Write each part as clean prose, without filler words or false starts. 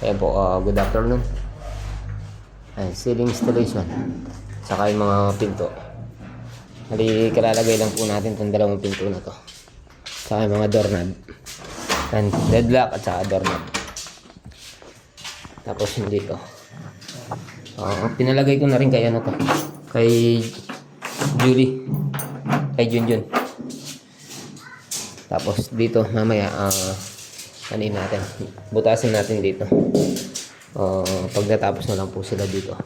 Ayan po, good afternoon. Ayan, ceiling installation. Saka yung mga pinto. Hali, kalalagay lang po natin itong dalawang pinto na to. Saka yung mga doorknob. Ayan, deadlock at saka doorknob. Tapos yung dito. Pinalagay ko na rin kay ano to. Kay Julie. Kay Junjun. Tapos dito mamaya anin natin, butasin natin dito. Pag natapos na lang po sila dito,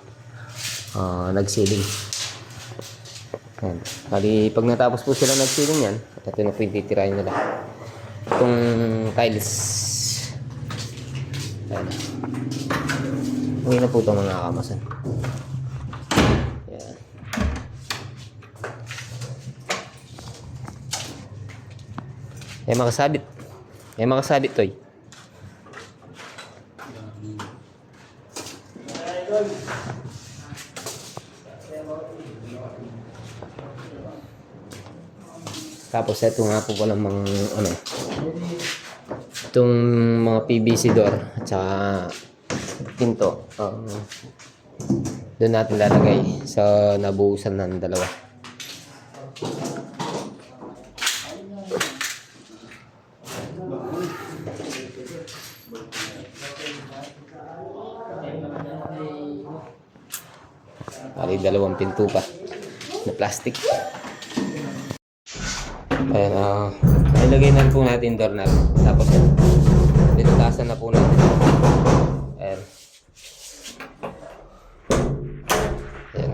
nagsiling. Yan. Kali pag natapos po sila nagsiling yan, ito na po yung titirahin nila. Itong tiles. Yan. Uwi na po ito mga kamasan. Yan. Makasabit. Makasabit to. Tapos ito nga po palang mga ano, itong mga PVC door at saka pinto, doon natin lalagay sa nabuhusan ng dalawa. Bali, dalawang pinto pa na plastic. Ayan, ilagay na po natin doorknob. Tapos binutasan na po natin. Ayan. Ayan.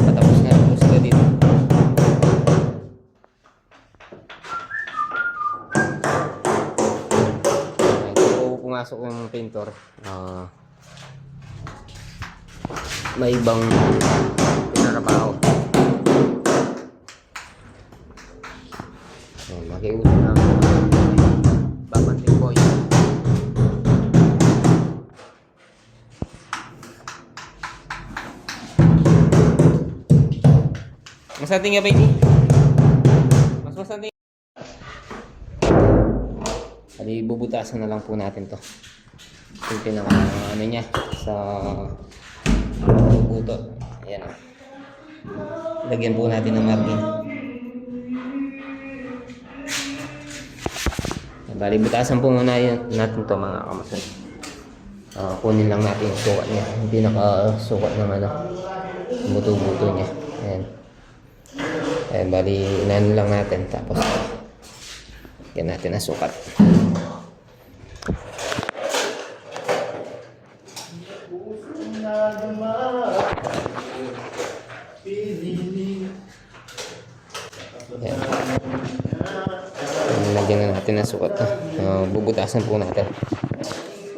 Patapos na po sila dito. Ayan, kung pumasok yung painter, may ibang pinarabaho. Makiusap ng babanting boy. Masating nga ba ini? Mas masating. Hali, bubutasan na lang po natin to. Yung pinaka ano niya sa buto. Ayan. Lagyan po natin ng margin. Bali, butasan po muna natin to mga kamasan. Kunin lang natin yung sukat niya. Yung pinaka-sukat ng ano, buto-buto niya. Ayan. Ayan, bali, inaano lang natin. Tapos, yan natin ang sukat. Ayan. Lagyan na natin ang sukat. Bubutasan po natin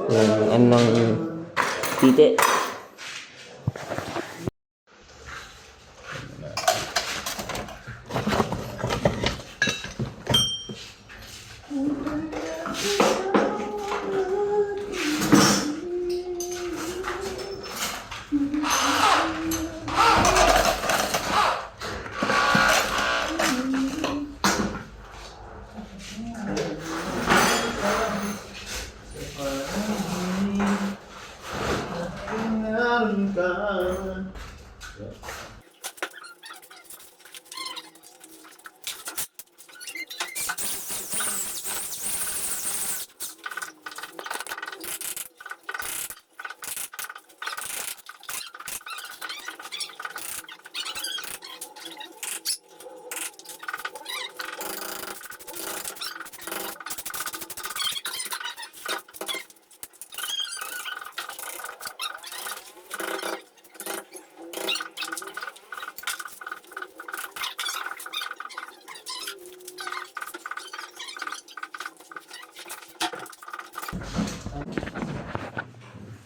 yung ano ng tite.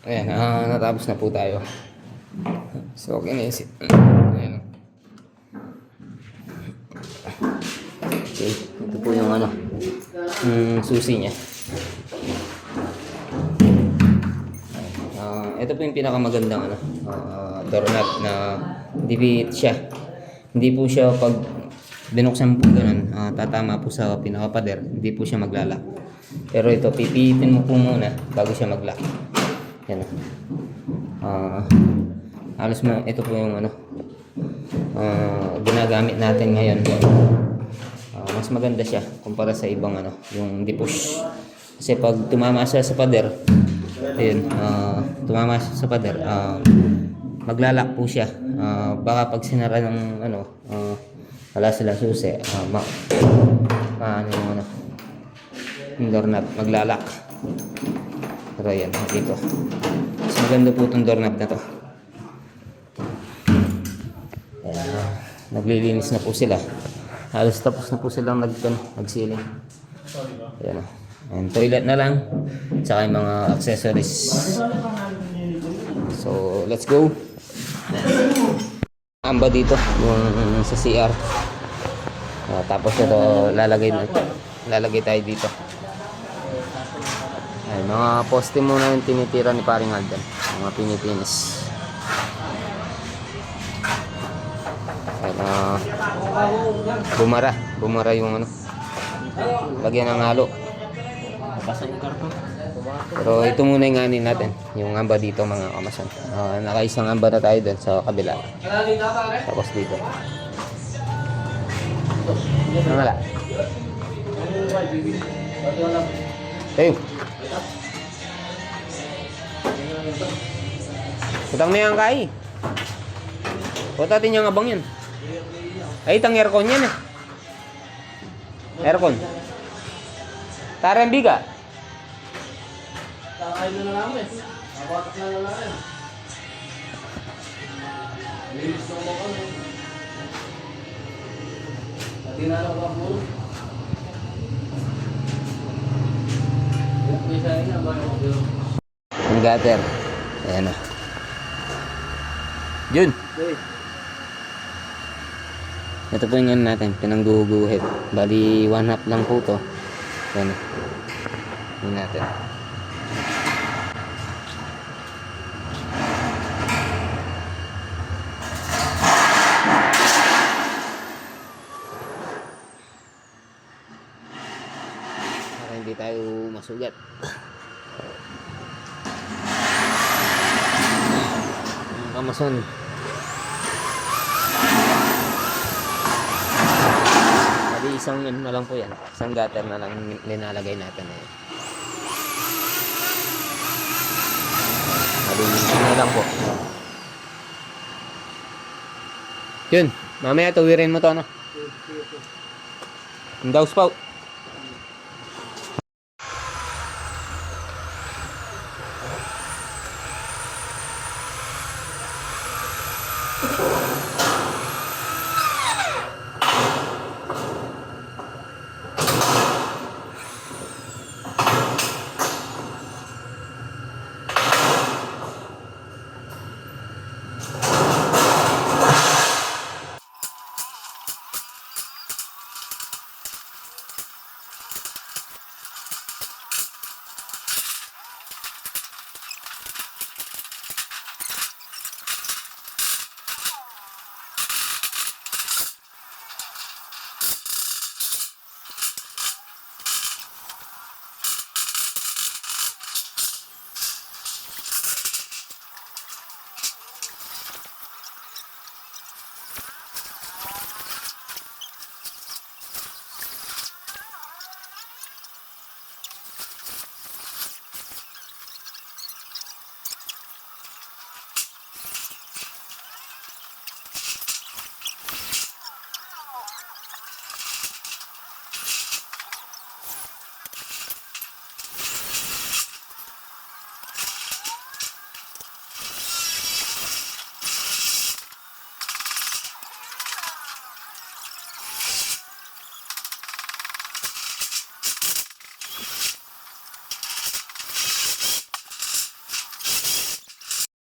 Ayan, natapos na po tayo. So, okay na isip. Ayan. Okay, ito po yung ano, susi niya. Ito po yung pinakamagandang ano, doorknob na dibit siya. Hindi po siya pag binuksan po ganun, tatama po sa pinakapader, hindi po siya maglalak. Pero ito, pipitin mo po muna bago siya mag-lock. Yan. Halos ito po yung ano, ginagamit natin ngayon. Mas maganda siya kumpara sa ibang ano, yung di-push. Kasi pag tumama siya sa pader, ayun, tumama siya sa pader, maglalak po siya. Baka pag sinara ng ano, wala silang susi, ano yung ano, yung doorknob, maglalak. Pero yan, dito. Mas maganda po itong doorknob na to. Ayan, naglilinis na po sila. Halos tapos na po silang nagsiling. Ayan o. And toilet na lang. Tsaka yung mga accessories. So, let's go. Amba dito, yung sa CR. Tapos ito, lalagay tayo dito. Ay, mga poste muna yung tinitira ni paring Alden. Mga pinipinis. Ay, bumara yung ano. Lagyan ng halo. Pero ito muna yung anin natin. Yung amba dito mga kamasan. Nakaisang amba na tayo doon sa kabila. Tapos dito. Wala. Tayo. Putang na yan kai. Putatin yung abang yun. Ay, itang aircon yan eh. Aircon. Tarang biga. Takay na namin. Nabatak na namin. Linis na mo kami. Pati na lang ako. Ang gutter. Ayan na. Jun. Ito po yung ano natin. Pinangguguhit. Bali 1/2 lang po to. Ayan na. Ayan natin. Para hindi tayo masugat. Kamason. Bali isang ano na lang po yan. Isang gutter na lang linalagay natin. Bali isang na lang po. Yun. Mamaya tuwirin mo to ano. Ang daw spout.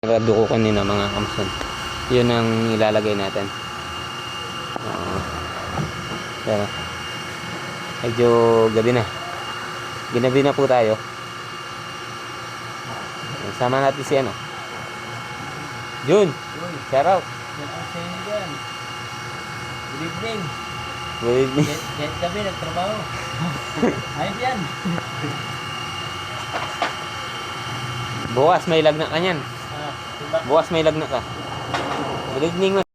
Rado ko kanina mga kamson. Yun ang ilalagay natin. Pero medyo gabi na. Ginabi na po tayo. Sama natin si ano. Jun. Shout out. Good evening. Good evening. Kahit gabi, nagtrabaho. Ayos yan. Bukas may lagna ka niyan. Diba? Bukas may lagna ka. Good evening, man.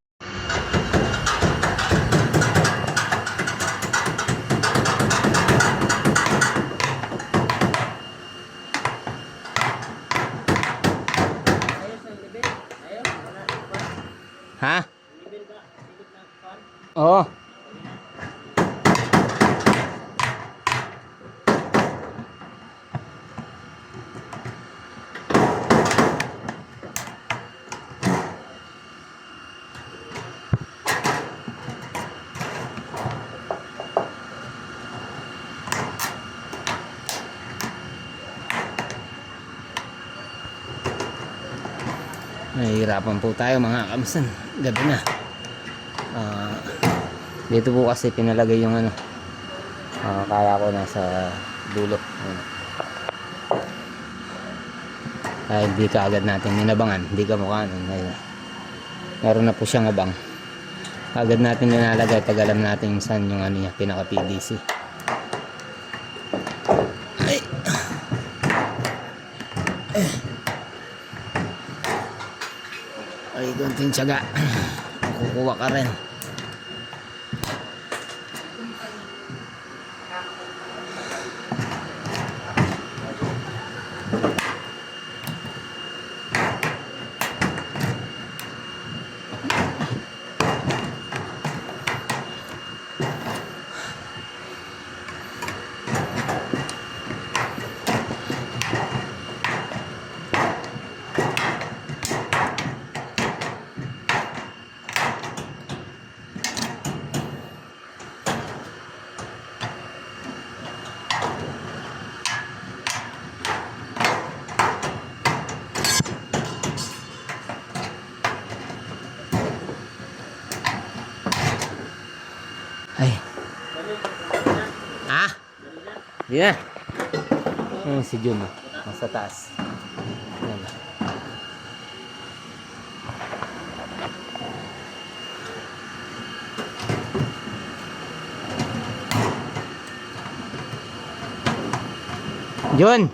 Ayos ang libin. Ayos. Ha? Libin ba? Libin na fan? Oo. Nahihirapan po tayo mga kamsan. Gabi na. Dito po kasi pinalagay yung ano. Kaya ko nasa dulo. Ayan. Ay, di ka agad natin ninabangan. Di ka mukha nun. Ayun. Meron na po siyang abang. Agad natin nilalagay pag alam natin saan yung ano niya, pinaka PDC. Ay. Ay, konting tiyaga. Kukuha ka rin. Ay. Ah? Di na. Ayun si Jun. Nasa taas. Ayan. Jun,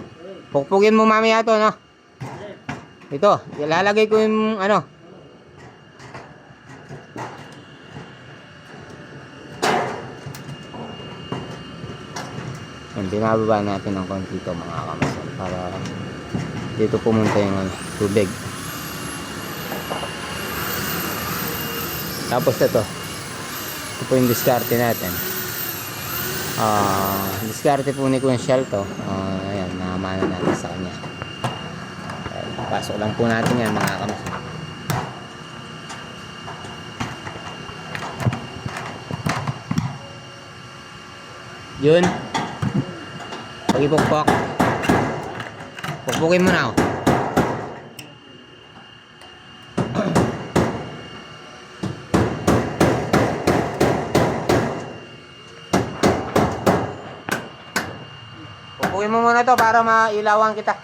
pukpukin mo mamaya to, no? Ito, ilalagay ko yung ano. Binababa natin ng konti ito mga kamasan para dito pumunta yung ano, tubig. Tapos ito po yung diskarte natin. Diskarte po ni Kuya Shell to. Ayan, nakamana natin sa kanya. Ayan, pasok lang po natin yan mga kamasan. Yun. Pag-ipukpok. Pukpukin mo na, oh. Pukpukin mo muna to para mailawan kita.